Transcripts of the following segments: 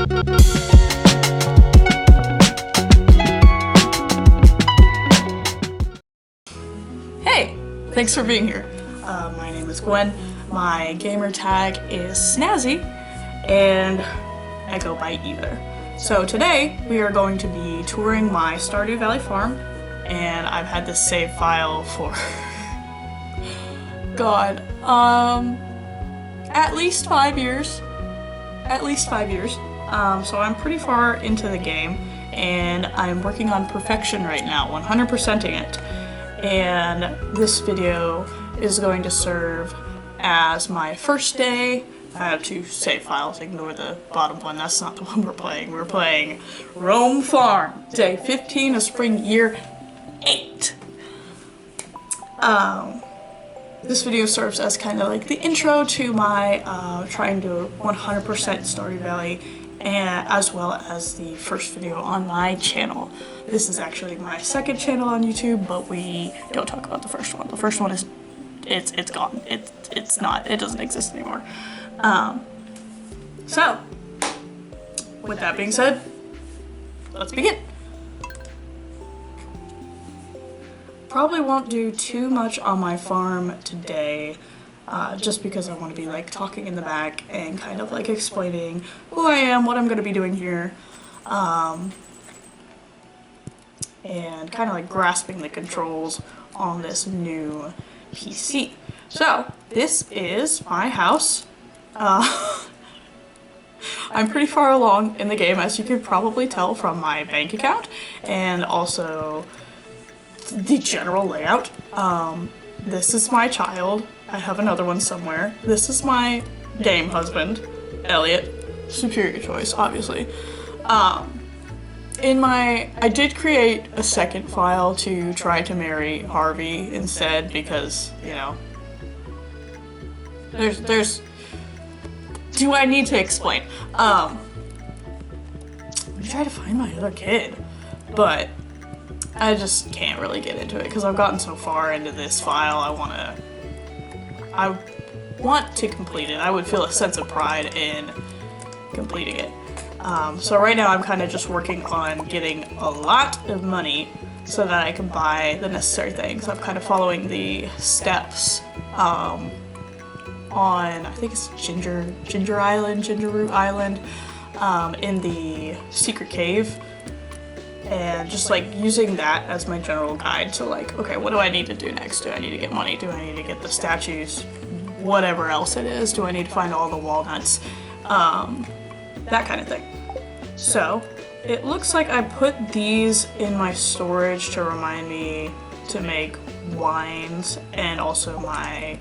Hey, thanks for being here. My name is Gwen. My gamer tag is Snazzy, and I go by either. So today we are going to be touring my Stardew Valley farm, and I've had this save file for God, at least 5 years. So I'm pretty far into the game, and I'm working on perfection right now, 100%ing it. And this video is going to serve as my first day. I have two save files, ignore the bottom one, that's not the one we're playing. We're playing Rome Farm, day 15 of spring year 8. This video serves as kind of like the intro to my trying to 100% Stardew Valley, and as well as the first video on my channel. This is actually my second channel on YouTube, but we don't talk about the first one. The first one is, it's gone. It doesn't exist anymore. So, with that being said, let's begin. Probably won't do too much on my farm today, just because I want to be like talking in the back and kind of like explaining who I am, what I'm going to be doing here, and kind of like grasping the controls on this new PC. So this is my house. I'm pretty far along in the game, as you could probably tell from my bank account and also the general layout. This is my child. I have another one somewhere. This is my game husband, Elliot. Superior choice, obviously. I did create a second file to try to marry Harvey instead because, you know, do I need to explain? I'm trying to find my other kid, but I just can't really get into it because I've gotten so far into this file. I want to complete it. I would feel a sense of pride in completing it. So right now I'm kind of just working on getting a lot of money so that I can buy the necessary things. I'm kind of following the steps on, I think it's Ginger Root Island, in the secret cave. And just like using that as my general guide to like, okay, what do I need to do next? Do I need to get money? Do I need to get the statues? Whatever else it is. Do I need to find all the walnuts? That kind of thing. So it looks like I put these in my storage to remind me to make wines and also my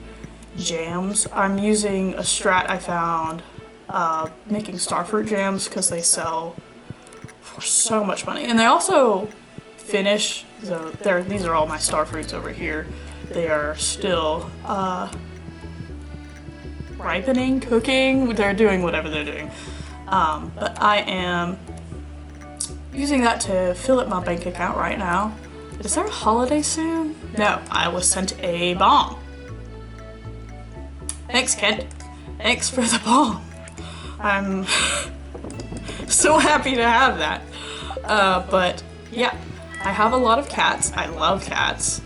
jams. I'm using a strat I found making starfruit jams because they sell for so much money, and they also finish. So these are all my starfruits over here. They are still ripening, cooking. They're doing whatever they're doing. But I am using that to fill up my bank account right now. Is there a holiday soon? No, I was sent a bomb. Thanks, kid. Thanks for the bomb. I'm so happy to have that. But yeah, I have a lot of cats. I love cats.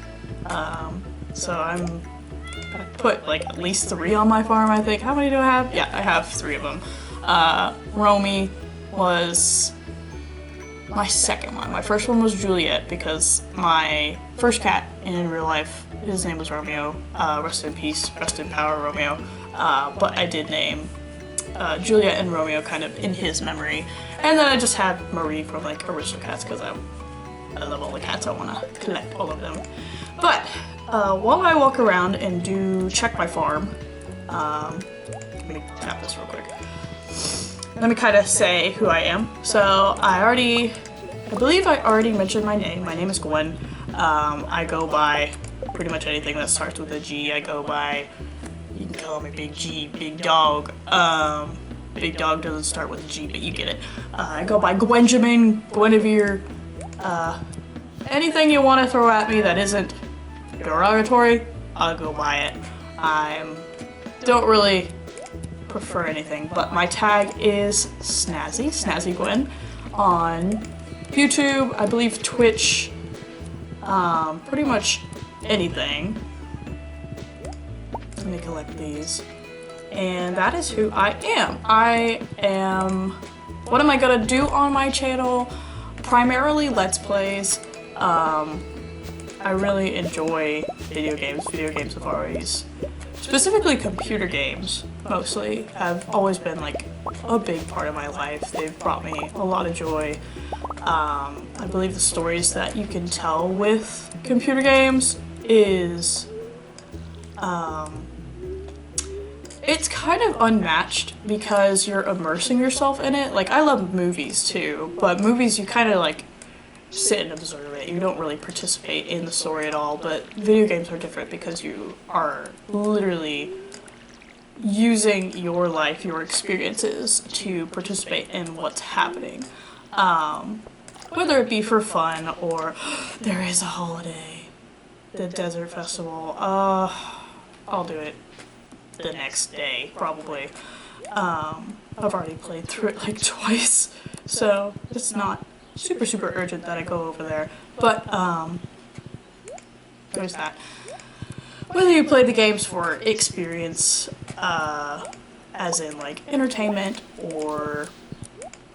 So I put like at least 3 on my farm, I think. How many do I have? Yeah, I have 3 of them. Romy was my second one. My first one was Juliet because my first cat in real life, his name was Romeo. Rest in peace, rest in power, Romeo. But I did name Juliet and Romeo kind of in his memory. And then I just had Marie from like Aristocats because I love all the cats. I want to collect all of them. But while I walk around and do check my farm, let me tap this real quick. Let me kind of say who I am. So I believe I already mentioned my name. My name is Gwen. I go by pretty much anything that starts with a G. I go by, you can call me Big G, Big Dog. Big Dog doesn't start with a G, but you get it. I go by Gwenjamin, Guinevere, anything you want to throw at me that isn't derogatory, I'll go by it. I don't really prefer anything, but my tag is Snazzy Gwen on YouTube, I believe Twitch, pretty much anything. Let me collect these. And that is who I am. What am I gonna do on my channel? Primarily Let's Plays. I really enjoy video games. Video games have always, specifically computer games, mostly, have always been like a big part of my life. They've brought me a lot of joy. I believe the stories that you can tell with computer games is, it's kind of unmatched because you're immersing yourself in it. Like, I love movies too, but movies you kind of like sit and observe it. You don't really participate in the story at all, but video games are different because you are literally using your life, your experiences to participate in what's happening. Whether it be for fun or there is a holiday, the desert festival, I'll do it the next day, probably. I've already played through it like twice, so it's not super urgent that I go over there, but there's that. Whether you play the games for experience, as in like entertainment, or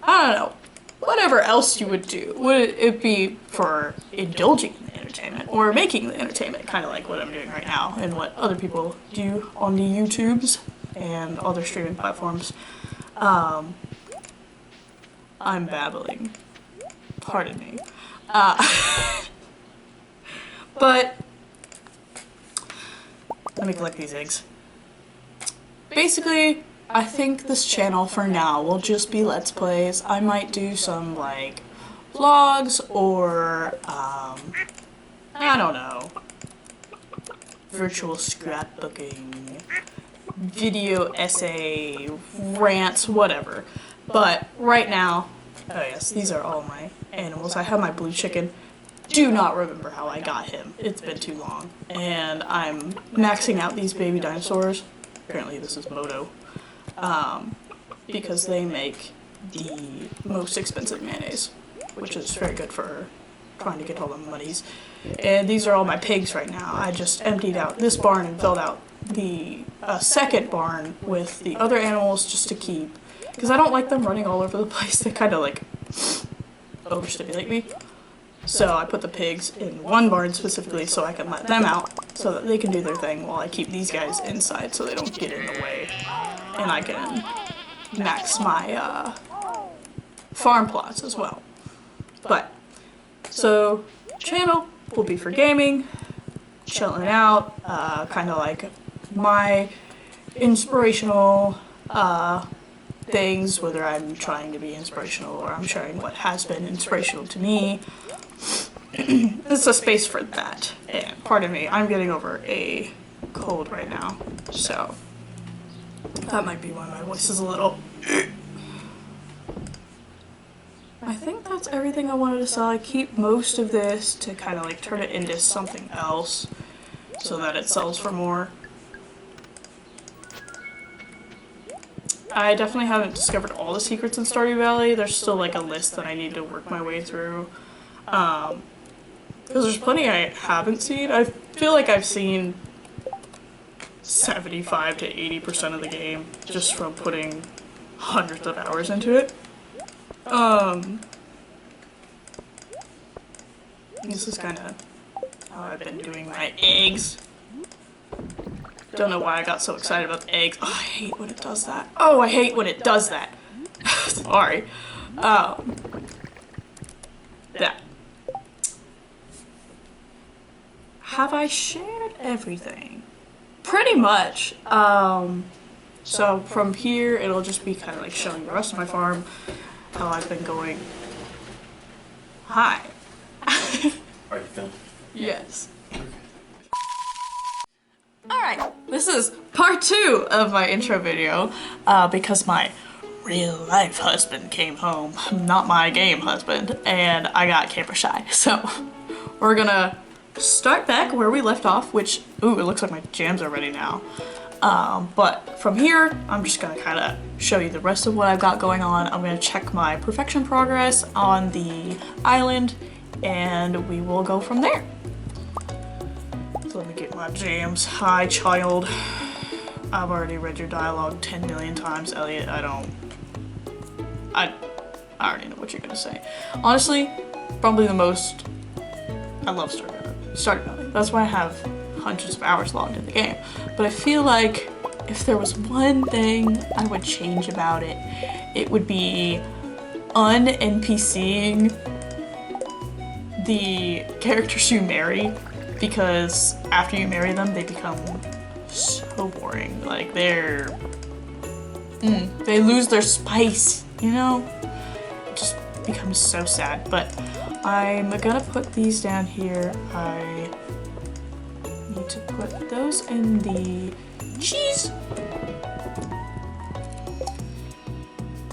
I don't know, whatever else you would do, would it be for indulging in the entertainment or making the entertainment, kind of like what I'm doing right now and what other people do on the YouTubes and other streaming platforms. I'm babbling. Pardon me. But let me collect these eggs. Basically, I think this channel for now will just be Let's Plays. I might do some like vlogs or I don't know, virtual scrapbooking, video essay, rants, whatever. But right now, oh yes, these are all my animals. I have my blue chicken. Do not remember how I got him. It's been too long. And I'm maxing out these baby dinosaurs. Apparently this is Moto. Because they make the most expensive mayonnaise, which is very good for trying to get all the monies. And these are all my pigs right now. I just emptied out this barn and filled out the second barn with the other animals just to keep, because I don't like them running all over the place. They kind of like overstimulate me. So I put the pigs in one barn specifically so I can let them out so that they can do their thing while I keep these guys inside so they don't get in the way. And I can max my farm plots as well. But, so, channel will be for gaming, chilling out, kind of like my inspirational things, whether I'm trying to be inspirational or I'm sharing what has been inspirational to me. It's a space for that. And pardon me, I'm getting over a cold right now, so that might be why my voice is a little... I think that's everything I wanted to sell. I keep most of this to kind of like turn it into something else so that it sells for more. I definitely haven't discovered all the secrets in Stardew Valley. There's still like a list that I need to work my way through. Because there's plenty I haven't seen. I feel like I've seen 75 to 80% of the game just from putting hundreds of hours into it. This is kind of how I've been doing my eggs. Don't know why I got so excited about the eggs. Oh, I hate when it does that. Oh, I hate when it does that. Sorry. That. Have I shared everything? Pretty much. So from here, it'll just be kind of like showing the rest of my farm, how I've been going. Hi. Are you filming? Yes. Alright, this is part 2 of my intro video, because my real life husband came home, not my game husband, and I got camera shy. So, we're gonna start back where we left off, which, ooh, it looks like my jams are ready now. But from here, I'm just gonna kind of show you the rest of what I've got going on. I'm gonna check my perfection progress on the island, and we will go from there. So let me get my jams. Hi, child. I've already read your dialogue 10 million times, Elliot. I already know what you're gonna say. Honestly, probably the most. I love Stardew Valley. That's why I have hundreds of hours logged in the game. But I feel like if there was one thing I would change about it, it would be un-NPCing the characters you marry, because after you marry them, they become so boring. Like they lose their spice, you know? It just becomes so sad. But I'm gonna put these down here. I need to put those in the cheese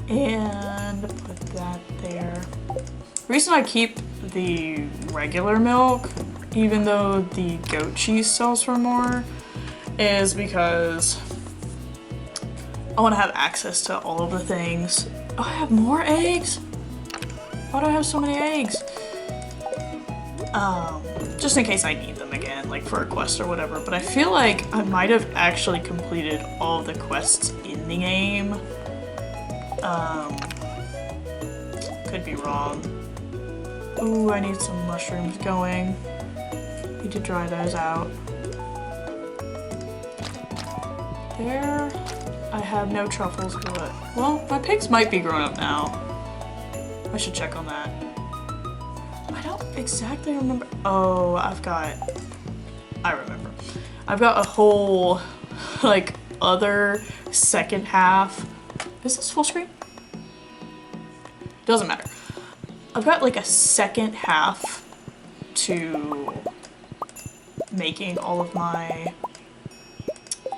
and put that there. The reason I keep the regular milk, even though the goat cheese sells for more, is because I want to have access to all of the things. Oh, I have more eggs? Why do I have so many eggs? Just in case I need them again, like for a quest or whatever. But I feel like I might have actually completed all the quests in the game. Could be wrong. Ooh, I need some mushrooms going. Need to dry those out. There. I have no truffles, but well, my pigs might be grown up now. I should check on that. I don't exactly remember. Oh, I remember. I've got a whole, like, other second half. Is this full screen? Doesn't matter. I've got like a second half to making all of my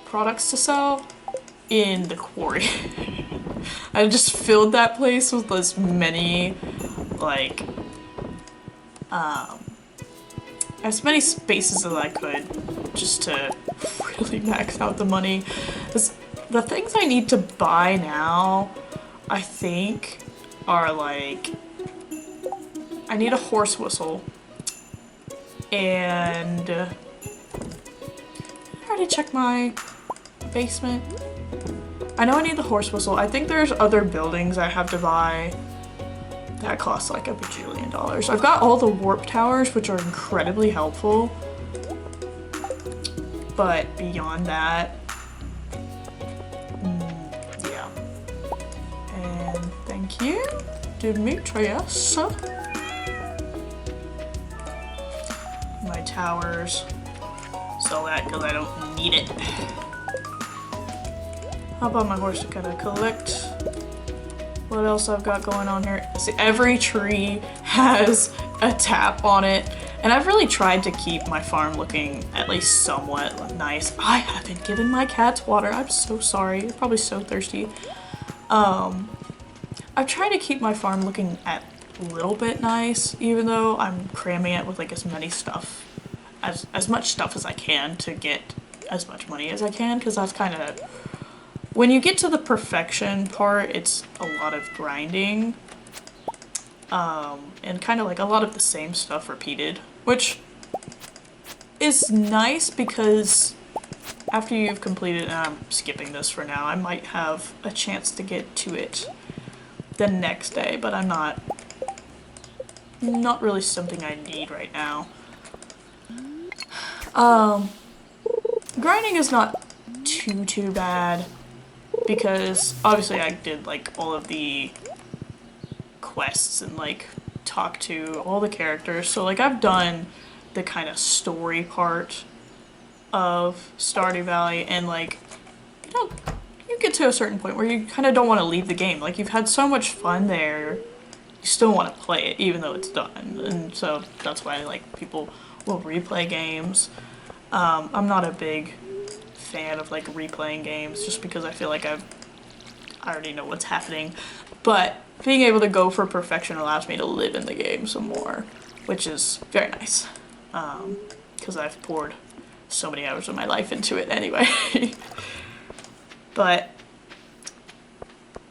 products to sell in the quarry. I just filled that place with as many, like, as many spaces as I could, just to really max out the money. 'Cause the things I need to buy now, I think, are like, I need a horse whistle, and I already checked my basement. I know I need the horse whistle. I think there's other buildings I have to buy that cost like $1 bajillion. I've got all the warp towers, which are incredibly helpful, but beyond that, yeah. And thank you, Demetrius. My towers. Sell that because I don't need it. How about my horse to kind of collect? What else I've got going on here? See, every tree has a tap on it, and I've really tried to keep my farm looking at least somewhat nice. I haven't given my cats water. I'm so sorry. They're probably so thirsty. I've tried to keep my farm looking at a little bit nice, even though I'm cramming it with like as much stuff as I can to get as much money as I can, because that's kind of, when you get to the perfection part, it's a lot of grinding, and kind of like a lot of the same stuff repeated, which is nice because after you've completed, and I'm skipping this for now, I might have a chance to get to it the next day, but I'm not really something I need right now. Grinding is not too bad, because obviously I did like all of the quests and like talked to all the characters, so like I've done the kind of story part of Stardew Valley, and like, you know, you get to a certain point where you kind of don't want to leave the game. Like, you've had so much fun there, you still want to play it even though it's done, and so that's why like people will replay games. I'm not a big fan of like replaying games just because I feel like I already know what's happening, but being able to go for perfection allows me to live in the game some more, which is very nice, because I've poured so many hours of my life into it anyway. But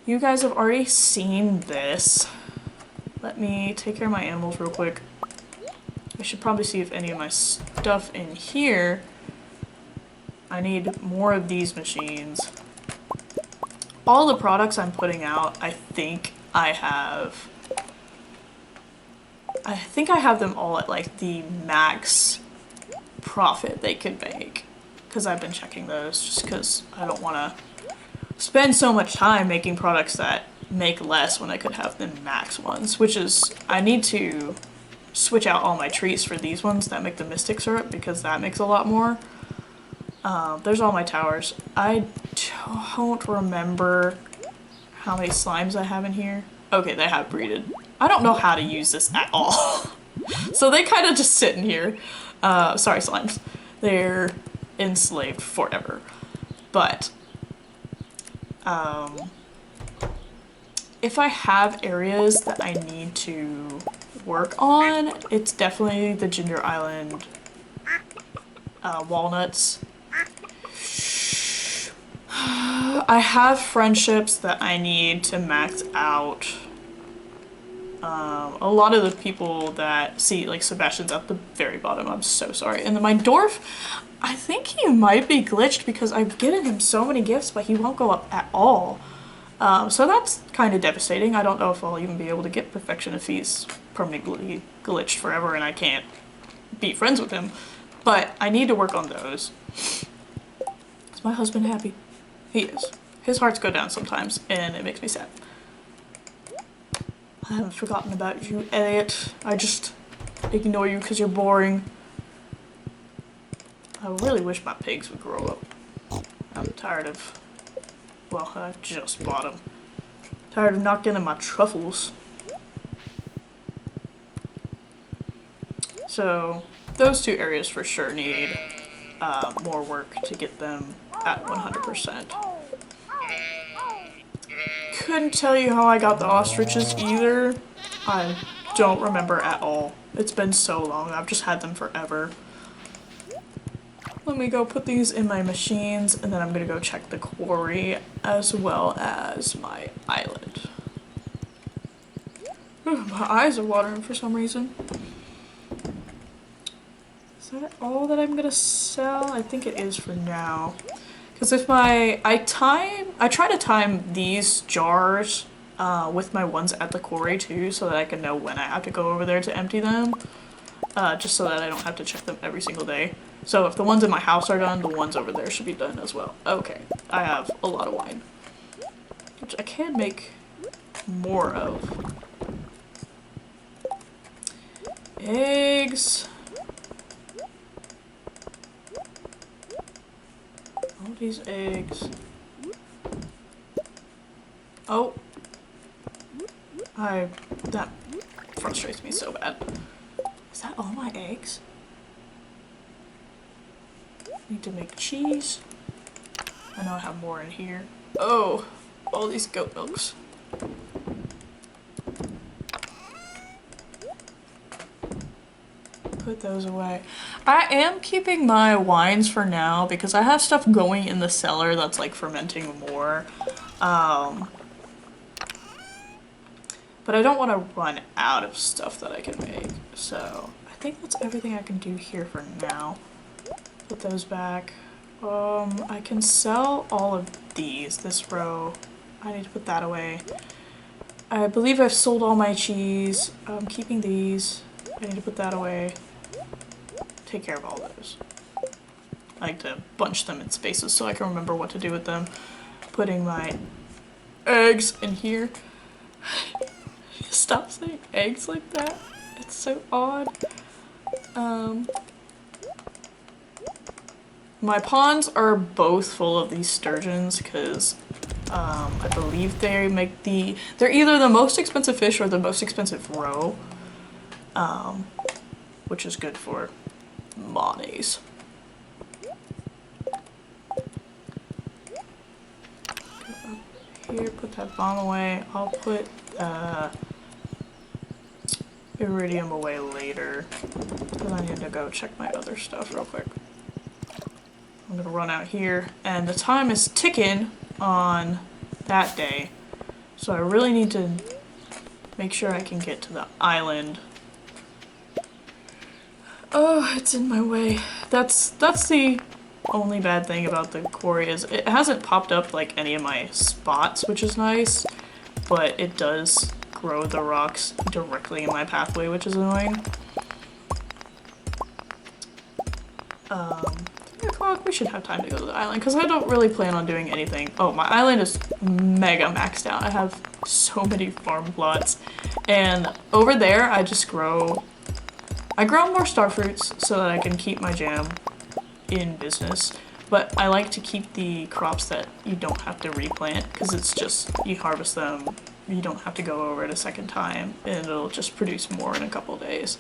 you guys have already seen this. Let me take care of my animals real quick. I should probably see if any of my stuff in here. I need more of these machines. All the products I'm putting out, I think I have them all at like the max profit they could make. Because I've been checking those just because I don't want to spend so much time making products that make less when I could have the max ones. Which is, I need to switch out all my trees for these ones that make the mystic syrup because that makes a lot more. There's all my towers. I don't remember how many slimes I have in here. Okay, they have breeded. I don't know how to use this at all. So they kind of just sit in here. Sorry, slimes. They're enslaved forever. But, if I have areas that I need to work on, it's definitely the Ginger Island walnuts. I have friendships that I need to max out. A lot of the people that see, like Sebastian's at the very bottom, I'm so sorry. And then my dwarf, I think he might be glitched because I've given him so many gifts, but he won't go up at all. So that's kind of devastating. I don't know if I'll even be able to get perfection if he's permanently glitched forever and I can't be friends with him. But I need to work on those. Is my husband happy? He is. His hearts go down sometimes, and it makes me sad. I haven't forgotten about you, Elliot. I just ignore you because you're boring. I really wish my pigs would grow up. I'm tired of... Well, I just bought them. Tired of not getting my truffles. So, those two areas for sure need more work to get them at 100%. Couldn't tell you how I got the ostriches either. I don't remember at all. It's been so long. I've just had them forever. Let me go put these in my machines and then I'm gonna go check the quarry as well as my island. My eyes are watering for some reason. Is that all that I'm gonna sell? I think it is for now. Because if I try to time these jars with my ones at the quarry too, so that I can know when I have to go over there to empty them. Just so that I don't have to check them every single day. So if the ones in my house are done, the ones over there should be done as well. Okay, I have a lot of wine, which I can make more of. Eggs. All these eggs. Oh. That frustrates me so bad. Is that all my eggs? Need to make cheese. I know I have more in here. Oh, all these goat milks. Put those away. I am keeping my wines for now because I have stuff going in the cellar that's like fermenting more. But I don't want to run out of stuff that I can make. So I think that's everything I can do here for now. Put those back. I can sell all of these. This row, I need to put that away. I believe I've sold all my cheese. I'm keeping these. I need to put that away. Take care of all those. I like to bunch them in spaces so I can remember what to do with them. Putting my eggs in here. Stop saying eggs like that. It's so odd. My ponds are both full of these sturgeons because I believe they're either the most expensive fish or the most expensive roe, which is good for monies. Go up here, put that bomb away. I'll put iridium away later because I need to go check my other stuff real quick. I'm gonna run out here and the time is ticking on that day. So I really need to make sure I can get to the island. Oh, it's in my way. That's the only bad thing about the quarry is it hasn't popped up like any of my spots, which is nice, but it does grow the rocks directly in my pathway, which is annoying. 3 o'clock, we should have time to go to the island, because I don't really plan on doing anything. Oh, my island is mega maxed out. I have so many farm plots, and over there I just grow more star fruits so that I can keep my jam in business, but I like to keep the crops that you don't have to replant, because it's just, you harvest them, you don't have to go over it a second time, and it'll just produce more in a couple days.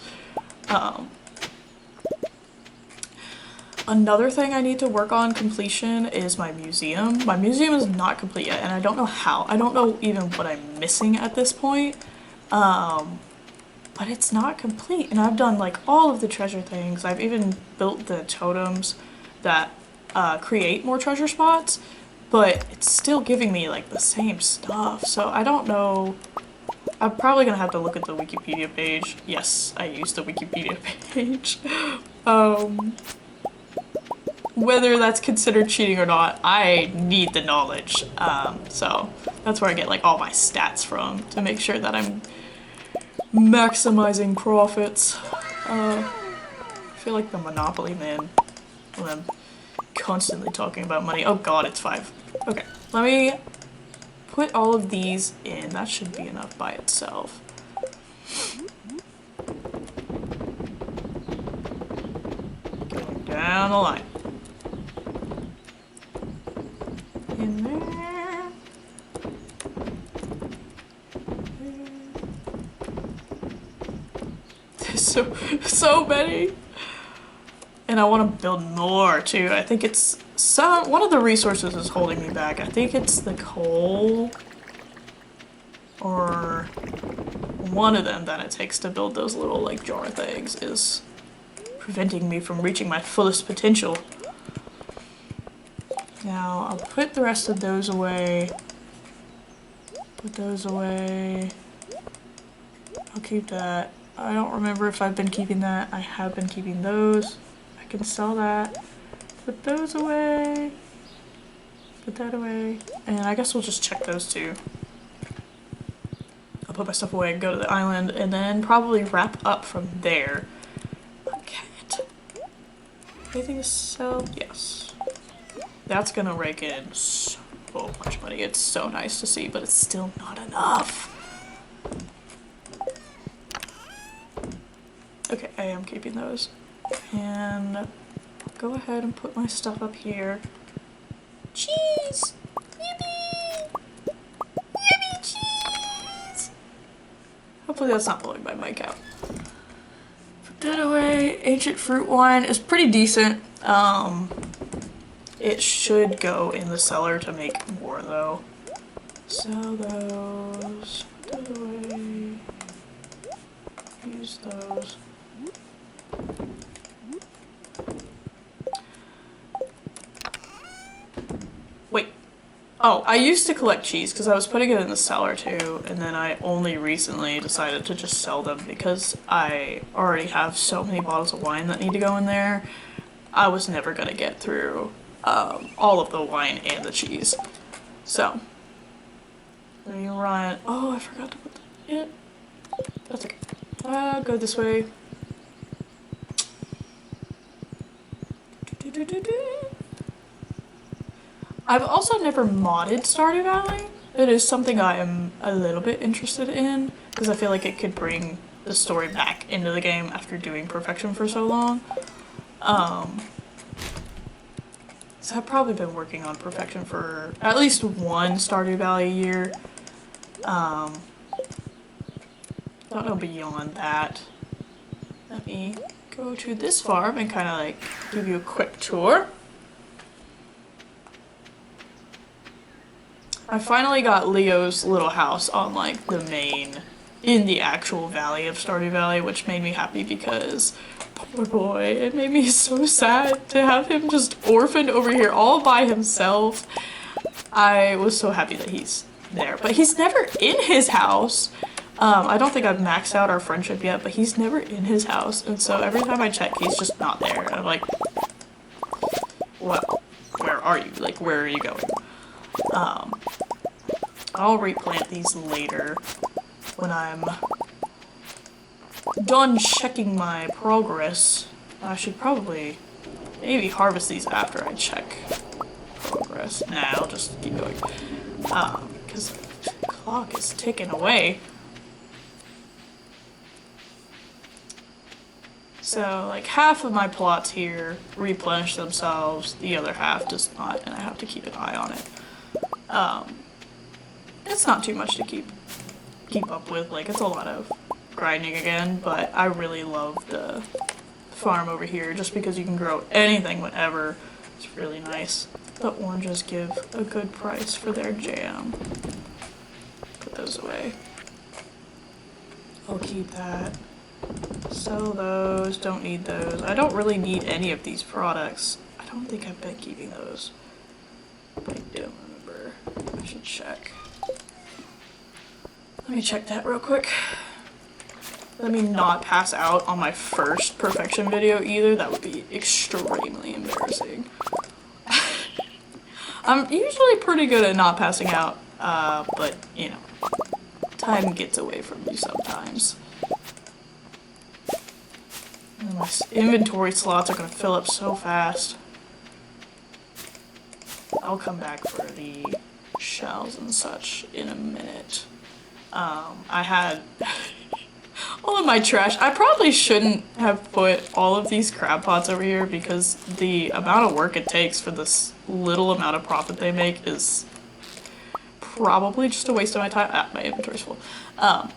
Another thing I need to work on completion is my museum. My museum is not complete yet, and I don't know how. I don't know even what I'm missing at this point. But it's not complete, and I've done like all of the treasure things. I've even built the totems that create more treasure spots, but it's still giving me like the same stuff. So I don't know. I'm probably gonna have to look at the Wikipedia page. Yes, I used the Wikipedia page. Whether that's considered cheating or not, I need the knowledge. So that's where I get like all my stats from to make sure that I'm maximizing profits. I feel like the Monopoly man when I'm constantly talking about money. Oh god, it's 5. Okay, let me put all of these in. That should be enough by itself. Going down the line. In there. There's so many. And I want to build more too. I think it's one of the resources is holding me back. I think it's the coal or one of them that it takes to build those little like jar things is preventing me from reaching my fullest potential. Now I'll put the rest of those away. Put those away. I'll keep that. I don't remember if I've been keeping that. I have been keeping those. I can sell that. Put those away. Put that away. And I guess we'll just check those two. I'll put my stuff away and go to the island and then probably wrap up from there. Okay. Anything to sell? Yes. That's gonna rake in so much money. It's so nice to see, but it's still not enough. Okay, I am keeping those. And I'll go ahead and put my stuff up here. Cheese! Yippee! Yippee cheese! Hopefully that's not blowing my mic out. Put that away. Ancient fruit wine is pretty decent. It should go in the cellar to make more though. Sell those. Put that away. Use those. Wait. Oh, I used to collect cheese because I was putting it in the cellar too, and then I only recently decided to just sell them because I already have so many bottles of wine that need to go in there. I was never gonna get through all of the wine and the cheese. So, let me run. Oh, I forgot to put that in. That's okay. Go this way. I've also never modded Stardew Valley. It is something I am a little bit interested in because I feel like it could bring the story back into the game after doing perfection for so long. So I've probably been working on perfection for at least one Stardew Valley year. Don't know beyond that. Let me go to this farm and kind of like give you a quick tour. I finally got Leo's little house on like the main, in the actual valley of Stardew Valley, which made me happy because poor boy, it made me so sad to have him just orphaned over here all by himself. I was so happy that he's there, but he's never in his house. I don't think I've maxed out our friendship yet, but he's never in his house, and so every time I check, he's just not there. And I'm like, what? Where are you? Like, where are you going? I'll replant these later when I'm done checking my progress. I should probably maybe harvest these after I check progress. Nah, I'll just keep going. Because the clock is ticking away. So, like, half of my plots here replenish themselves, the other half does not, and I have to keep an eye on it. It's not too much to keep up with, like, it's a lot of grinding again, but I really love the farm over here, just because you can grow anything whenever. It's really nice. The oranges give a good price for their jam. Put those away. I'll keep that. Sell those, don't need those. I don't really need any of these products. I don't think I've been keeping those. But I don't remember. I should check. Let me check that real quick. Let me not pass out on my first perfection video either. That would be extremely embarrassing. I'm usually pretty good at not passing out, but you know, time gets away from you sometimes. And my inventory slots are going to fill up so fast. I'll come back for the shells and such in a minute. I had all of my trash. I probably shouldn't have put all of these crab pots over here because the amount of work it takes for this little amount of profit they make is probably just a waste of my time. Ah, my inventory's full. But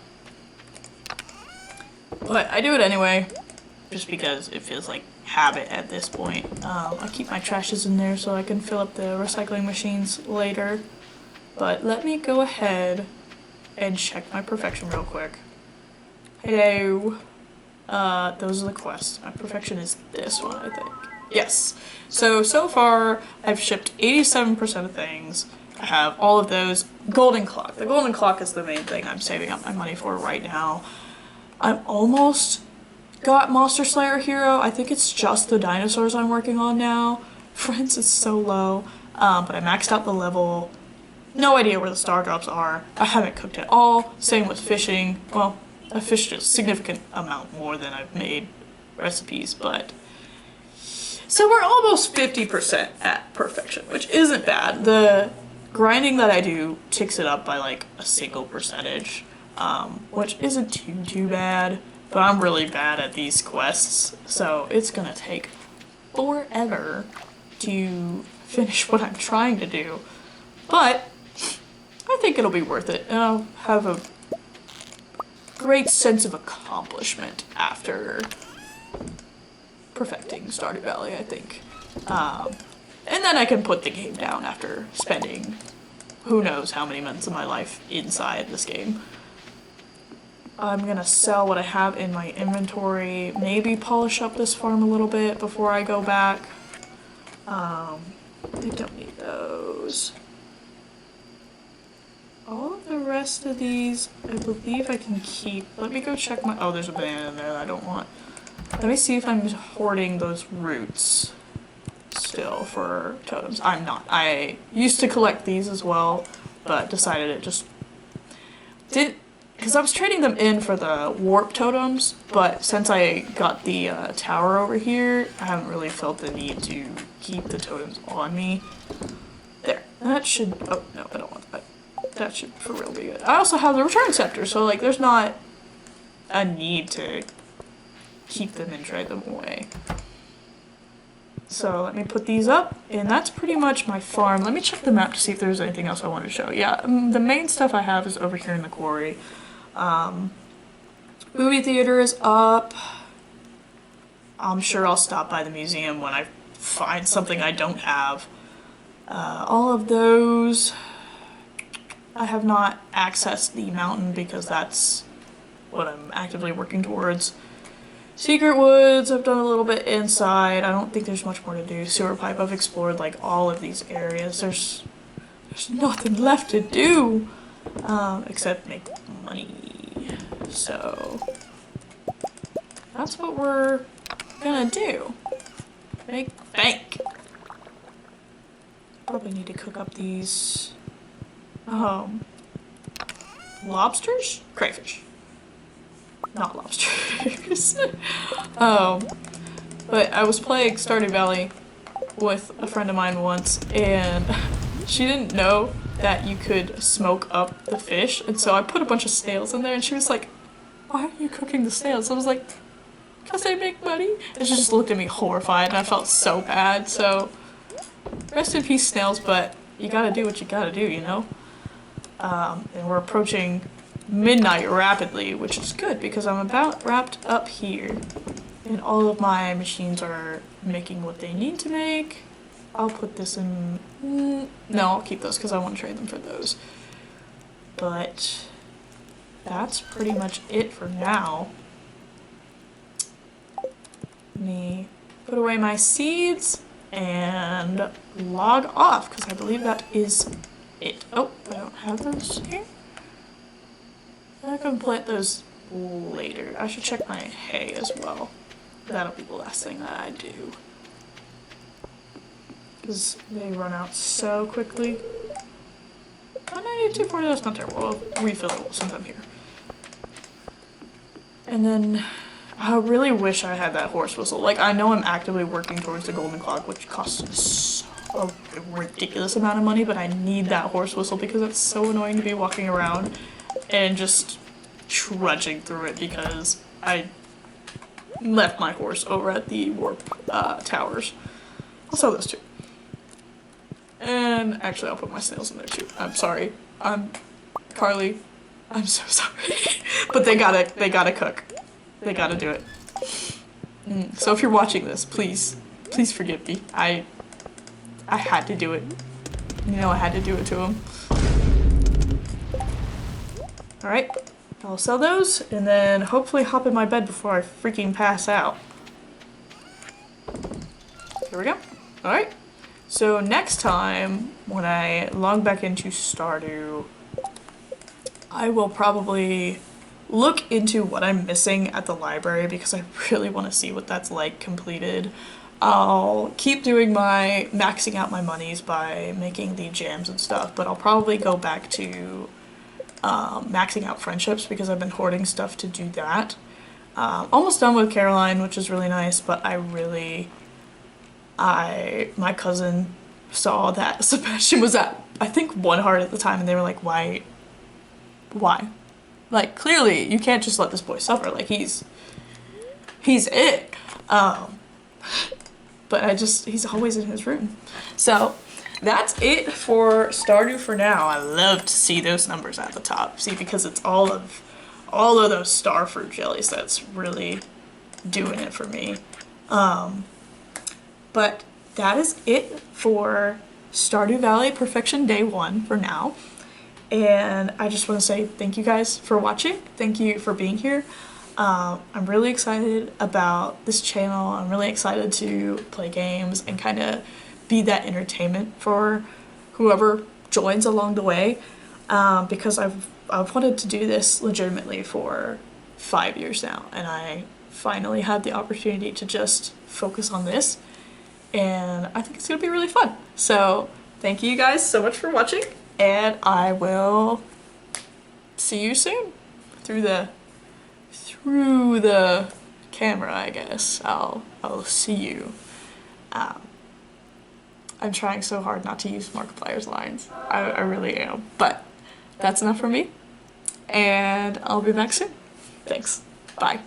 I do it anyway. Just because it feels like habit at this point. I keep my trashes in there so I can fill up the recycling machines later. But let me go ahead and check my perfection real quick. Hello. Those are the quests. My perfection is this one, I think. Yes. So far, I've shipped 87% of things. I have all of those. Golden clock. The golden clock is the main thing I'm saving up my money for right now. I'm almost got Monster Slayer Hero. I think it's just the dinosaurs I'm working on now. Friends is so low. But I maxed out the level. No idea where the star drops are. I haven't cooked at all. Same with fishing. Well, I fished a significant amount more than I've made recipes, but... So we're almost 50% at perfection, which isn't bad. The grinding that I do ticks it up by like a single percentage, which isn't too bad. But I'm really bad at these quests, so it's gonna take forever to finish what I'm trying to do. But I think it'll be worth it, and I'll have a great sense of accomplishment after perfecting Stardew Valley, I think. And then I can put the game down after spending who knows how many months of my life inside this game. I'm gonna sell what I have in my inventory, maybe polish up this farm a little bit before I go back. I don't need those. All of the rest of these, I believe I can keep. Let me go check my, oh, there's a banana in there that I don't want. Let me see if I'm hoarding those roots still for totems. I'm not. I used to collect these as well, but decided it just didn't. Because I was trading them in for the warp totems, but since I got the tower over here, I haven't really felt the need to keep the totems on me. There. That should... Oh, no, I don't want that. That should for real be good. I also have the return scepter, so like there's not a need to keep them and trade them away. So let me put these up, and that's pretty much my farm. Let me check the map to see if there's anything else I want to show. Yeah, the main stuff I have is over here in the quarry. Movie theater is up. I'm sure I'll stop by the museum when I find something I don't have. All of those, I have not accessed the mountain because that's what I'm actively working towards. Secret Woods, I've done a little bit inside. I don't think there's much more to do. Sewer Pipe, I've explored like all of these areas. There's There's nothing left to do except make money. So that's what we're gonna do. Make bank. Probably need to cook up these lobsters? Crayfish. Not lobsters. But I was playing Stardew Valley with a friend of mine once, and she didn't know that you could smoke up the fish, and so I put a bunch of snails in there, and she was like, "Why are you cooking the snails?" I was like, "'Cause they make money." And she just looked at me horrified, and I felt so bad. So rest in peace, snails, but you gotta do what you gotta do, you know? And we're approaching midnight rapidly, which is good because I'm about wrapped up here. And all of my machines are making what they need to make. I'll put this in... no, I'll keep those because I want to trade them for those. But that's pretty much it for now. Let me put away my seeds and log off because I believe that is it. Oh, I don't have those here. I can plant those later. I should check my hay as well. That'll be the last thing that I do. Because they run out so quickly. 192.40, that's not terrible. I'll refill it sometime here. And then I really wish I had that horse whistle. Like, I know I'm actively working towards the golden clock, which costs a ridiculous amount of money, but I need that horse whistle because it's so annoying to be walking around and just trudging through it because I left my horse over at the warp towers. I'll sell those too. And actually I'll put my snails in there too. I'm sorry. Carly, I'm so sorry. But they gotta cook. They gotta do it. So if you're watching this, please forgive me. I had to do it. You know I had to do it to him. Alright. I'll sell those, and then hopefully hop in my bed before I freaking pass out. Here we go. Alright. So next time, when I log back into Stardew, I will probably look into what I'm missing at the library because I really want to see what that's like completed. I'll keep doing my maxing out my monies by making the jams and stuff, but I'll probably go back to maxing out friendships because I've been hoarding stuff to do that. Almost done with Caroline, which is really nice, but my cousin saw that Sebastian was at, I think, 1 heart at the time, and they were like, why? Like, clearly, you can't just let this boy suffer, like, he's it. But he's always in his room. So, that's it for Stardew for now. I love to see those numbers at the top. See, because it's all of those starfruit jellies that's really doing it for me. But that is it for Stardew Valley Perfection Day 1 for now. And I just want to say thank you guys for watching. Thank you for being here. I'm really excited about this channel. I'm really excited to play games and kind of be that entertainment for whoever joins along the way, because I've wanted to do this legitimately for 5 years now, and I finally had the opportunity to just focus on this, and I think it's gonna be really fun. So thank you guys so much for watching, and I will see you soon through the camera, I guess. I'll see you. I'm trying so hard not to use Markiplier's lines. I really am. But that's enough for me. And I'll be back soon. Thanks. Bye.